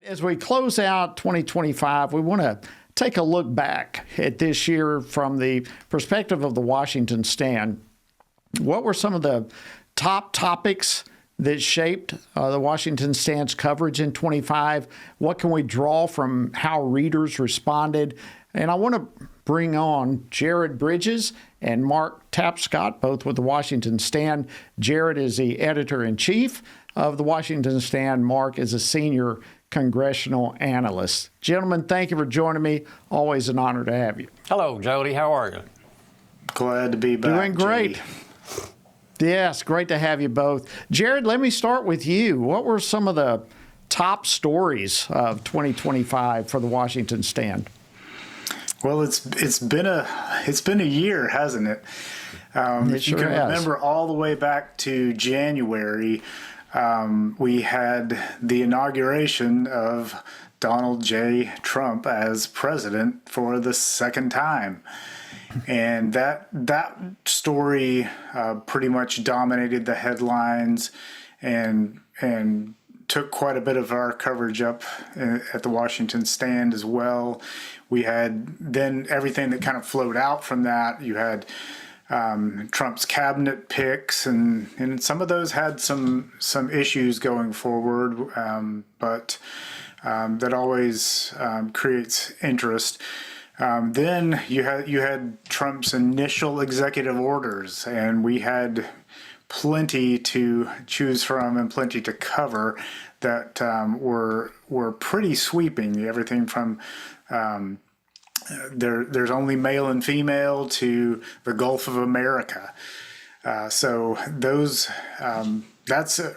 As we close out 2025, we want to take a look back at this year from the perspective of the Washington Stand. What were some of the top topics that shaped the Washington Stand's coverage in 25? What can we draw from how readers responded? And I want to bring on Jared Bridges and Mark Tapscott, both with the Washington Stand. Jared is the editor-in-chief of the Washington Stand. Mark is a senior Congressional Analyst. Gentlemen, thank you for joining me. Always an honor to have you. Hello, Jody. How are you? Glad to be back. Doing great. Jody. Yes, great to have you both. Jared, let me start with you. What were some of the top stories of 2025 for the Washington Stand? Well, it's been a year, hasn't it? If you can remember all the way back to January, we had the inauguration of Donald J. Trump as president for the second time. And that story pretty much dominated the headlines and took quite a bit of our coverage up at the Washington Stand as well. We had then everything that kind of flowed out from that. You had Trump's cabinet picks, and some of those had some issues going forward, but that always creates interest. Then you had Trump's initial executive orders, and we had plenty to choose from and plenty to cover that were pretty sweeping. Everything from there's only male and female to the Gulf of America. So those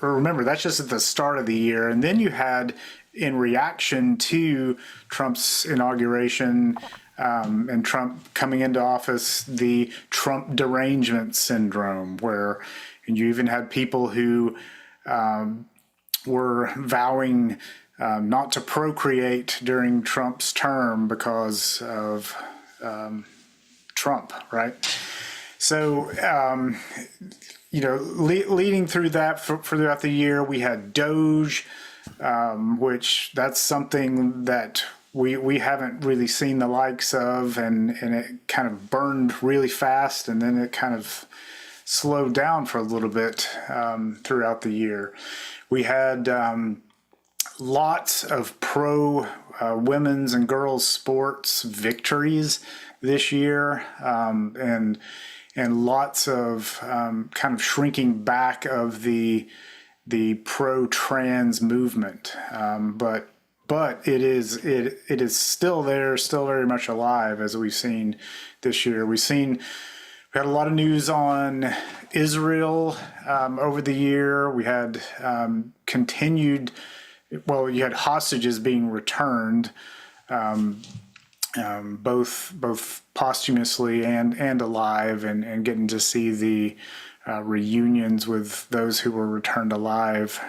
remember, that's just at the start of the year, and then you had, in reaction to Trump's inauguration and Trump coming into office, the Trump derangement syndrome, where you even had people who were vowing not to procreate during Trump's term because of Trump, right? So, leading through that throughout the year, we had Doge, which that's something that we haven't really seen the likes of, and it kind of burned really fast, and then it kind of slowed down for a little bit throughout the year. We had lots of pro women's and girls sports victories this year, and lots of kind of shrinking back of the pro-trans movement, but it is still there, still very much alive, as we've seen this year. We had a lot of news on Israel over the year. We had you had hostages being returned, both posthumously and alive, and getting to see the reunions with those who were returned alive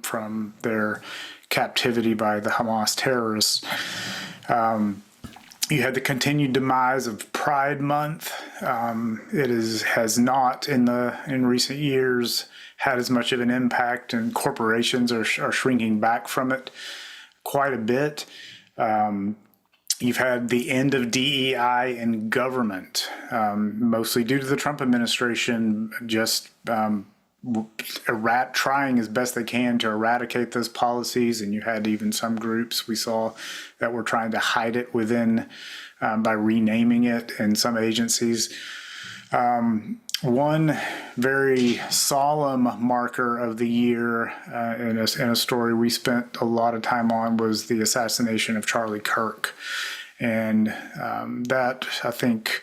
from their captivity by the Hamas terrorists. You had the continued demise of Pride Month. It has not in recent years had as much of an impact, and corporations are shrinking back from it quite a bit. You've had the end of DEI in government, mostly due to the Trump administration just trying as best they can to eradicate those policies, and you had even some groups we saw that were trying to hide it within by renaming it in some agencies. One very solemn marker of the year in a story we spent a lot of time on was the assassination of Charlie Kirk, and that, I think,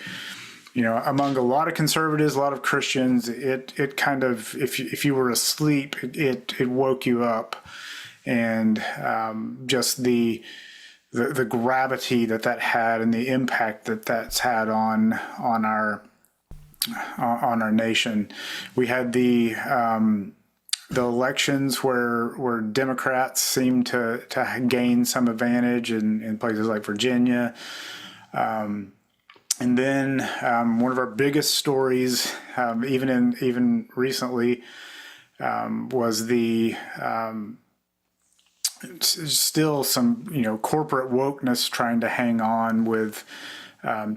among a lot of conservatives, a lot of Christians, it kind of, if you were asleep, it woke you up, and just the gravity that had and the impact that that's had on our nation. We had the elections where Democrats seemed to gain some advantage in places like Virginia. And then one of our biggest stories, even recently, was the still some, corporate wokeness trying to hang on with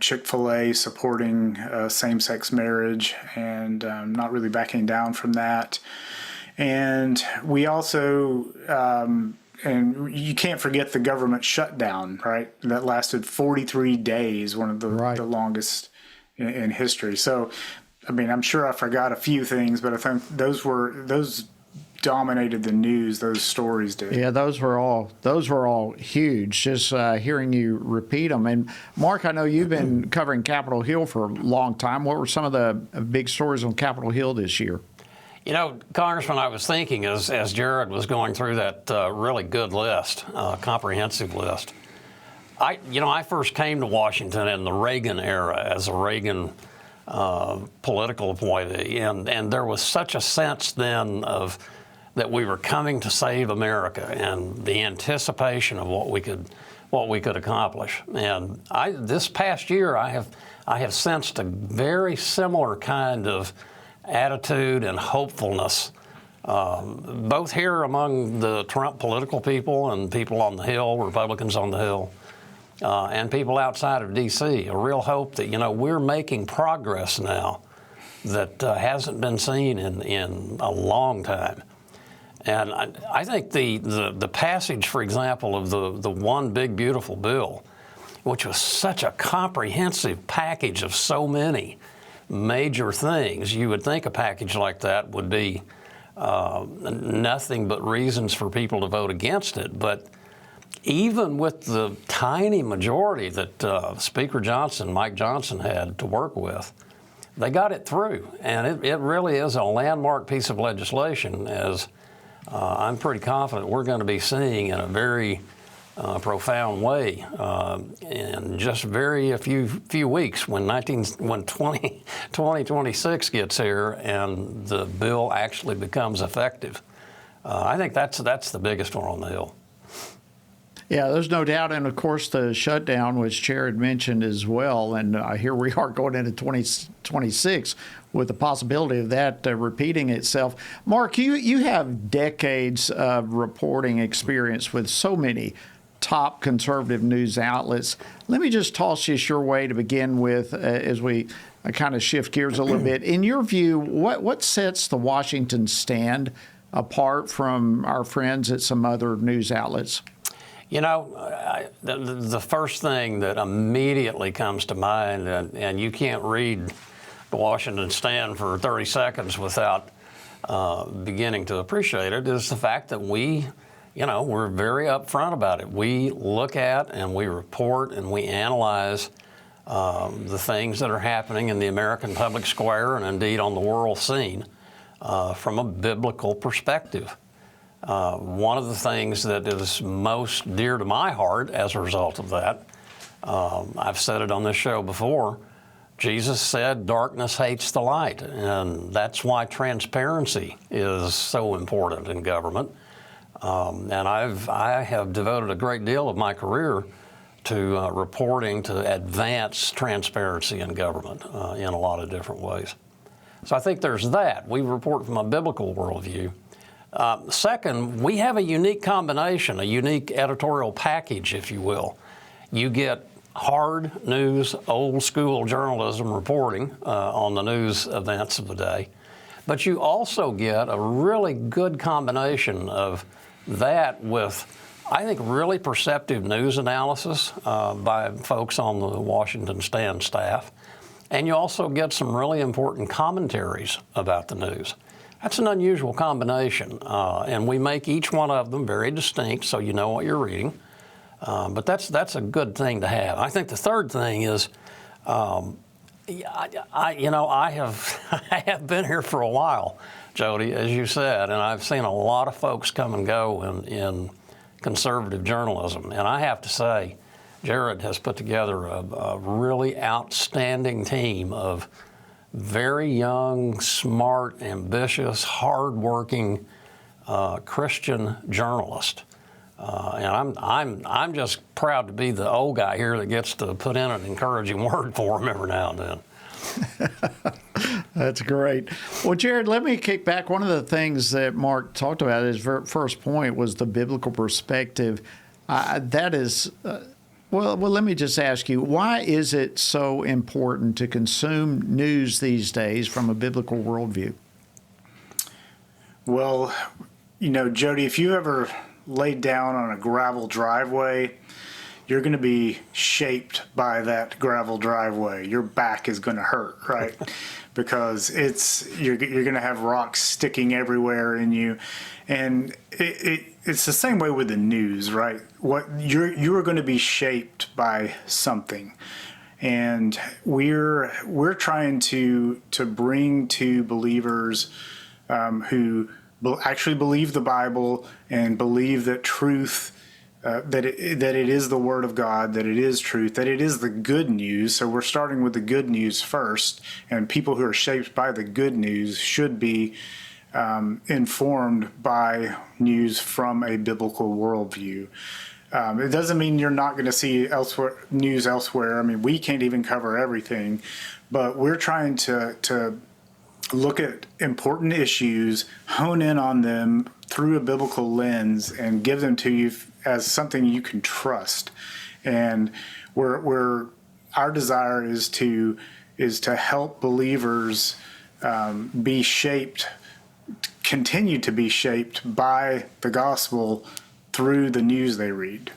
Chick-fil-A supporting same-sex marriage and not really backing down from that. And we also, and you can't forget the government shutdown, right? That lasted 43 days, one of the longest in history. So, I mean, I'm sure I forgot a few things, but I think those dominated the news. Those stories did. Yeah, those were all huge. Just hearing you repeat them. And Mark, I know you've been covering Capitol Hill for a long time. What were some of the big stories on Capitol Hill this year? Congressman, I was thinking as Jared was going through that really good list, comprehensive list. I first came to Washington in the Reagan era as a Reagan political appointee, and there was such a sense then of that we were coming to save America and the anticipation of what we could accomplish. And this past year, I have sensed a very similar kind of attitude and hopefulness, both here among the Trump political people and people on the Hill, Republicans on the Hill, and people outside of D.C. A real hope that, we're making progress now that hasn't been seen in a long time. And I think the passage, for example, of the One Big Beautiful Bill, which was such a comprehensive package of so many major things, you would think a package like that would be nothing but reasons for people to vote against it. But even with the tiny majority that Speaker Mike Johnson had to work with, they got it through. And it really is a landmark piece of legislation, as I'm pretty confident we're going to be seeing in a very profound way in just a few weeks when 2026 gets here and the bill actually becomes effective. I think that's the biggest one on the Hill. Yeah, there's no doubt. And of course, the shutdown, which Jared mentioned as well. And here we are going into 2026 with the possibility of that repeating itself. Mark, you have decades of reporting experience with so many top conservative news outlets. Let me just toss this your way to begin with as we kind of shift gears a little bit. In your view, what sets the Washington Stand apart from our friends at some other news outlets? The first thing that immediately comes to mind, and you can't read the Washington Stand for 30 seconds without beginning to appreciate it, is the fact that we're very upfront about it. We look at and we report and we analyze the things that are happening in the American public square and indeed on the world scene from a biblical perspective. One of the things that is most dear to my heart as a result of that, I've said it on this show before, Jesus said darkness hates the light, and that's why transparency is so important in government. And I have devoted a great deal of my career to reporting to advance transparency in government in a lot of different ways. So I think there's that. We report from a biblical worldview. Second, we have a unique combination, a unique editorial package, if you will. You get hard news, old school journalism reporting on the news events of the day, but you also get a really good combination of that with, I think, really perceptive news analysis by folks on the Washington Stand staff, and you also get some really important commentaries about the news. That's an unusual combination, and we make each one of them very distinct so you know what you're reading. But that's a good thing to have. I think the third thing is, I have been here for a while, Jody, as you said, and I've seen a lot of folks come and go in conservative journalism. And I have to say, Jared has put together a really outstanding team of very young, smart, ambitious, hardworking Christian journalists. And I'm just proud to be the old guy here that gets to put in an encouraging word for them every now and then. That's great. Well, Jared, let me kick back. One of the things that Mark talked about, his first point, was the biblical perspective. That is, well, let me just ask you, why is it so important to consume news these days from a biblical worldview? Well, Jody, if you ever laid down on a gravel driveway, you're going to be shaped by that gravel driveway. Your back is going to hurt, right? Because you're going to have rocks sticking everywhere in you, and it's the same way with the news, right? You are going to be shaped by something, and we're trying to bring to believers who actually believe the Bible and believe that truth. That it is the Word of God, that it is truth, that it is the good news. So we're starting with the good news first, and people who are shaped by the good news should be informed by news from a biblical worldview. It doesn't mean you're not going to see news elsewhere. I mean, we can't even cover everything, but we're trying to look at important issues, hone in on them through a biblical lens, and give them to you as something you can trust. And our desire is to help believers be shaped, continue to be shaped by the gospel through the news they read.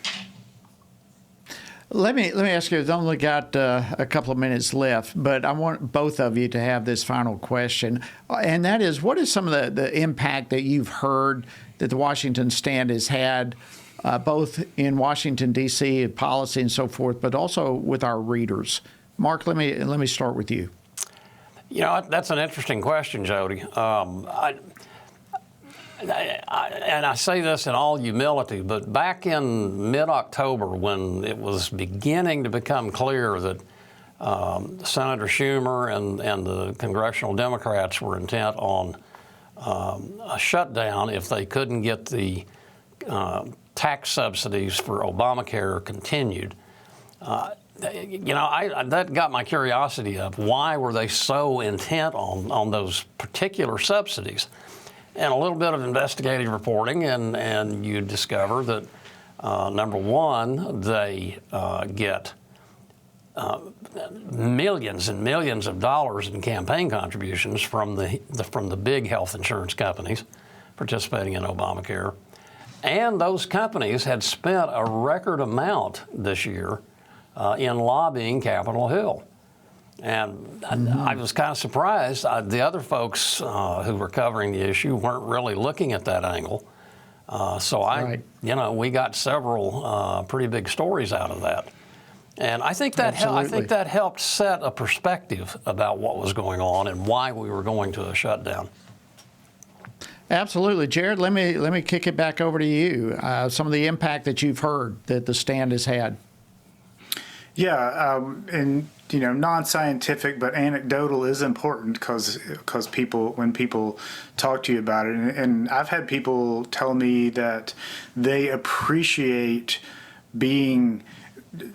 Let me ask you, I've only got a couple of minutes left, but I want both of you to have this final question. And that is, what is some of the impact that you've heard that the Washington Stand has had, both in Washington, D.C., policy and so forth, but also with our readers? Mark, let me start with you. That's an interesting question, Jody. And I say this in all humility, but back in mid-October, when it was beginning to become clear that Senator Schumer and the Congressional Democrats were intent on a shutdown if they couldn't get the tax subsidies for Obamacare continued, that got my curiosity up. Why were they so intent on those particular subsidies? And a little bit of investigative reporting, and you discover that, number one, they get millions and millions of dollars in campaign contributions from the big health insurance companies participating in Obamacare. And those companies had spent a record amount this year in lobbying Capitol Hill. And I was kind of surprised. The other folks who were covering the issue weren't really looking at that angle. We got several pretty big stories out of that. And I think that helped set a perspective about what was going on and why we were going to a shutdown. Absolutely. Jared, let me kick it back over to you. Some of the impact that you've heard that the Stand has had. Yeah, and non-scientific but anecdotal is important because when people talk to you about it, and I've had people tell me that they appreciate being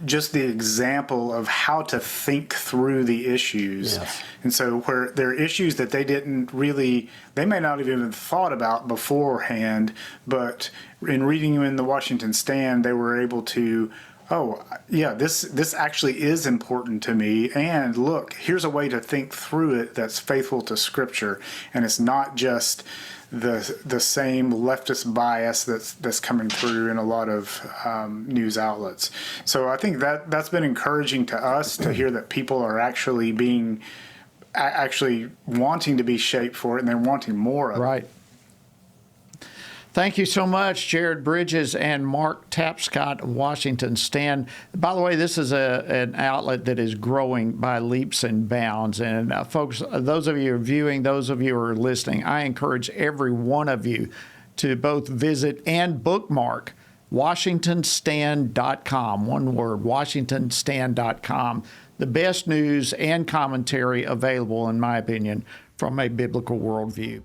just the example of how to think through the issues. Yes. And so where there are issues that they may not have even thought about beforehand, but in reading in the Washington Stand, they were able to, oh, yeah, this actually is important to me. And look, here's a way to think through it that's faithful to Scripture. And it's not just the same leftist bias that's coming through in a lot of news outlets. So I think that's been encouraging to us to hear that people are actually wanting to be shaped for it, and they're wanting more of it. Right. Thank you so much, Jared Bridges and Mark Tapscott, Washington Stand. By the way, this is an outlet that is growing by leaps and bounds. And folks, those of you who are viewing, those of you who are listening, I encourage every one of you to both visit and bookmark WashingtonStand.com. One word, WashingtonStand.com. The best news and commentary available, in my opinion, from a biblical worldview.